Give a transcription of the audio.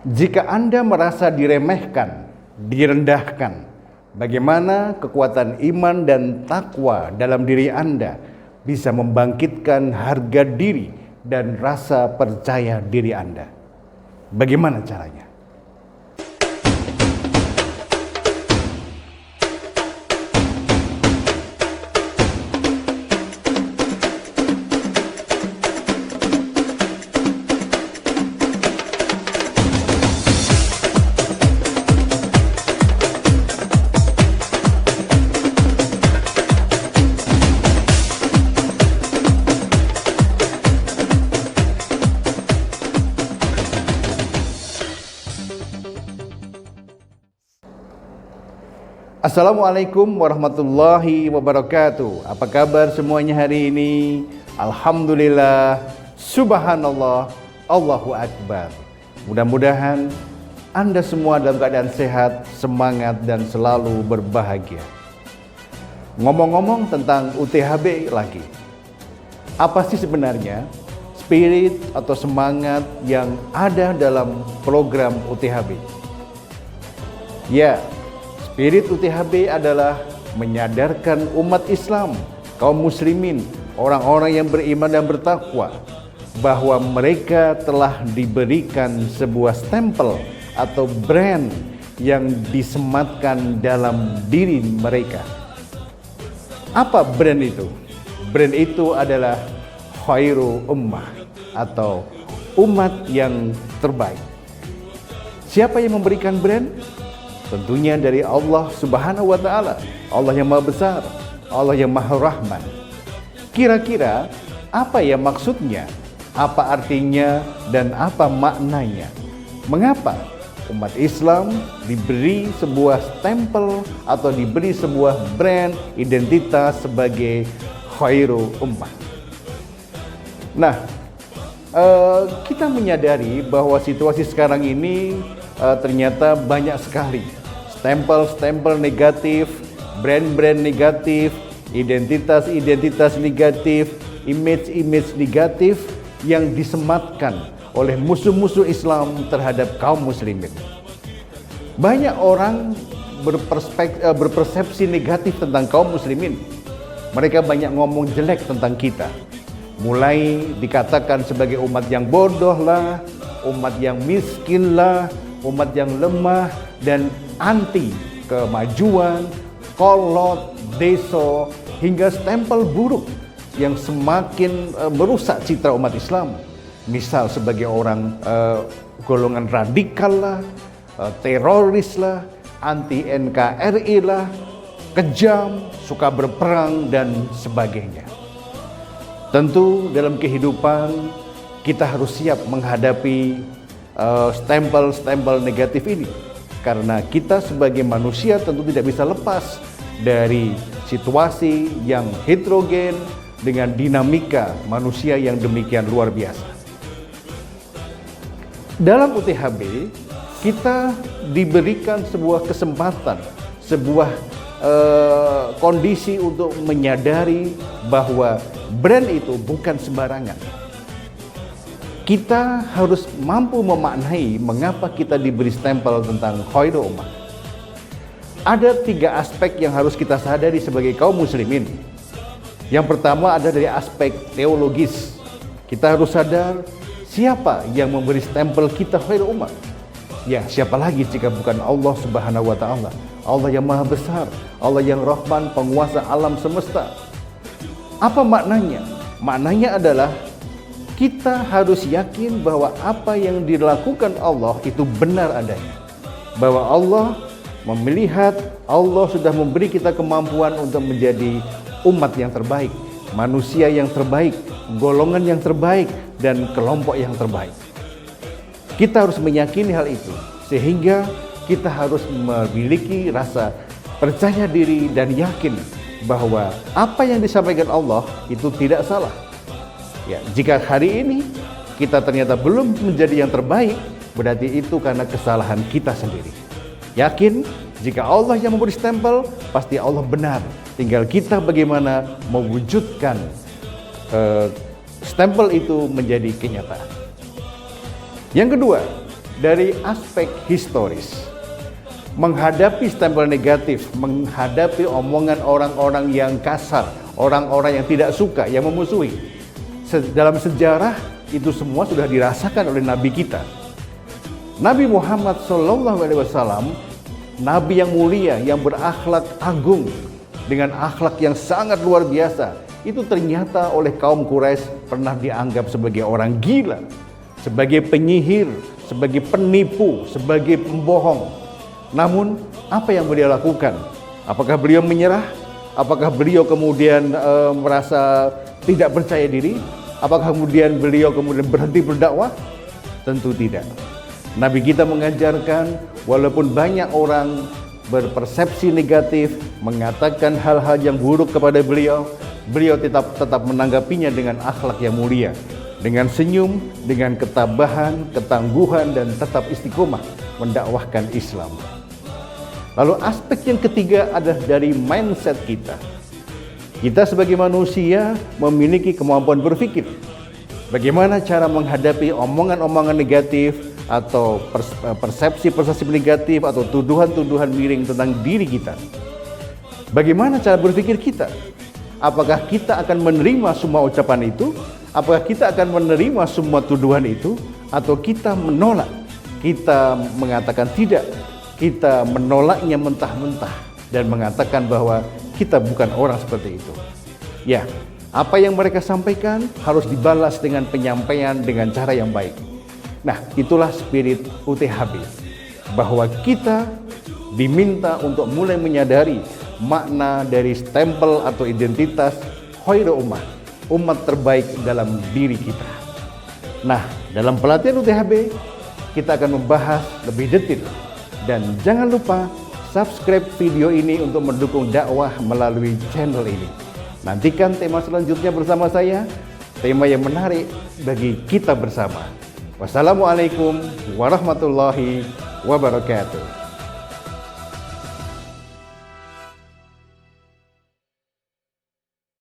Jika Anda merasa diremehkan, direndahkan, bagaimana kekuatan iman dan takwa dalam diri Anda bisa membangkitkan harga diri dan rasa percaya diri Anda? Bagaimana caranya? Assalamualaikum warahmatullahi wabarakatuh. Apa kabar semuanya hari ini? Alhamdulillah, subhanallah, Allahu Akbar. Mudah-mudahan Anda semua dalam keadaan sehat, semangat, dan selalu berbahagia. Ngomong-ngomong tentang UTHB lagi, apa sih sebenarnya spirit atau semangat yang ada dalam program UTHB? Ya, spirit UTHB adalah menyadarkan umat Islam, kaum muslimin, orang-orang yang beriman dan bertakwa bahwa mereka telah diberikan sebuah stempel atau brand yang disematkan dalam diri mereka. Apa brand itu? Brand itu adalah khairu ummah atau umat yang terbaik. Siapa yang memberikan brand? Tentunya dari Allah Subhanahu wa Ta'ala, Allah yang Maha Besar, Allah yang Maha Rahman. Kira-kira apa ya maksudnya, apa artinya, dan apa maknanya? Mengapa umat Islam diberi sebuah stempel atau diberi sebuah brand identitas sebagai khairu ummah? Nah, kita menyadari bahwa situasi sekarang ini ternyata banyak sekali stempel-stempel negatif, brand-brand negatif, identitas-identitas negatif, image-image negatif yang disematkan oleh musuh-musuh Islam terhadap kaum muslimin. Banyak orang berpersepsi negatif tentang kaum muslimin. Mereka banyak ngomong jelek tentang kita. Mulai dikatakan sebagai umat yang bodoh lah, umat yang miskin lah, umat yang lemah dan anti kemajuan, kolot, deso, hingga stempel buruk yang semakin merusak citra umat Islam. Misal sebagai orang golongan radikal lah, teroris lah, anti NKRI lah, kejam, suka berperang dan sebagainya. Tentu dalam kehidupan kita harus siap menghadapi stempel-stempel negatif ini, karena kita sebagai manusia tentu tidak bisa lepas dari situasi yang heterogen dengan dinamika manusia yang demikian luar biasa. Dalam UTHB kita diberikan sebuah kesempatan, sebuah kondisi untuk menyadari bahwa brand itu bukan sembarangan. Kita harus mampu memaknai mengapa kita diberi stempel tentang khairu ummah. Ada 3 aspek yang harus kita sadari sebagai kaum muslimin. Yang pertama ada dari aspek teologis. Kita harus sadar siapa yang memberi stempel kita khairu ummah. Ya, siapa lagi jika bukan Allah Subhanahu wa Ta'ala, Allah yang Maha Besar, Allah yang Rahman, penguasa alam semesta. Apa maknanya? Maknanya adalah kita harus yakin bahwa apa yang dilakukan Allah itu benar adanya. Bahwa Allah melihat, Allah sudah memberi kita kemampuan untuk menjadi umat yang terbaik, manusia yang terbaik, golongan yang terbaik, dan kelompok yang terbaik. Kita harus meyakini hal itu, sehingga kita harus memiliki rasa percaya diri dan yakin bahwa apa yang disampaikan Allah itu tidak salah. Ya, jika hari ini kita ternyata belum menjadi yang terbaik, berarti itu karena kesalahan kita sendiri. Yakin jika Allah yang memberi stempel, pasti Allah benar. Tinggal kita bagaimana mewujudkan stempel itu menjadi kenyataan. Yang kedua, dari aspek historis. Menghadapi stempel negatif, menghadapi omongan orang-orang yang kasar, orang-orang yang tidak suka, yang memusuhi. Dalam sejarah itu semua sudah dirasakan oleh Nabi kita. Nabi Muhammad SAW, Nabi yang mulia, yang berakhlak agung, dengan akhlak yang sangat luar biasa, itu ternyata oleh kaum Quraisy pernah dianggap sebagai orang gila, sebagai penyihir, sebagai penipu, sebagai pembohong. Namun apa yang beliau lakukan? Apakah beliau menyerah? Apakah beliau kemudian merasa tidak percaya diri? Apakah kemudian beliau berhenti berdakwah? Tentu tidak. Nabi kita mengajarkan, walaupun banyak orang berpersepsi negatif, mengatakan hal-hal yang buruk kepada beliau, beliau tetap menanggapinya dengan akhlak yang mulia, dengan senyum, dengan ketabahan, ketangguhan, dan tetap istiqomah mendakwahkan Islam. Lalu aspek yang ketiga adalah dari mindset kita. Kita sebagai manusia memiliki kemampuan berpikir. Bagaimana cara menghadapi omongan-omongan negatif atau persepsi-persepsi negatif atau tuduhan-tuduhan miring tentang diri kita. Bagaimana cara berpikir kita? Apakah kita akan menerima semua ucapan itu? Apakah kita akan menerima semua tuduhan itu? Atau kita menolak? Kita mengatakan tidak. Kita menolaknya mentah-mentah dan mengatakan bahwa kita bukan orang seperti itu. Ya, apa yang mereka sampaikan harus dibalas dengan penyampaian dengan cara yang baik. Nah, itulah spirit UTHB, bahwa kita diminta untuk mulai menyadari makna dari stempel atau identitas Khairul Ummah, umat terbaik dalam diri kita. Nah, dalam pelatihan UTHB kita akan membahas lebih detail. Dan jangan lupa subscribe video ini untuk mendukung dakwah melalui channel ini. Nantikan tema selanjutnya bersama saya, tema yang menarik bagi kita bersama. Wassalamualaikum warahmatullahi wabarakatuh.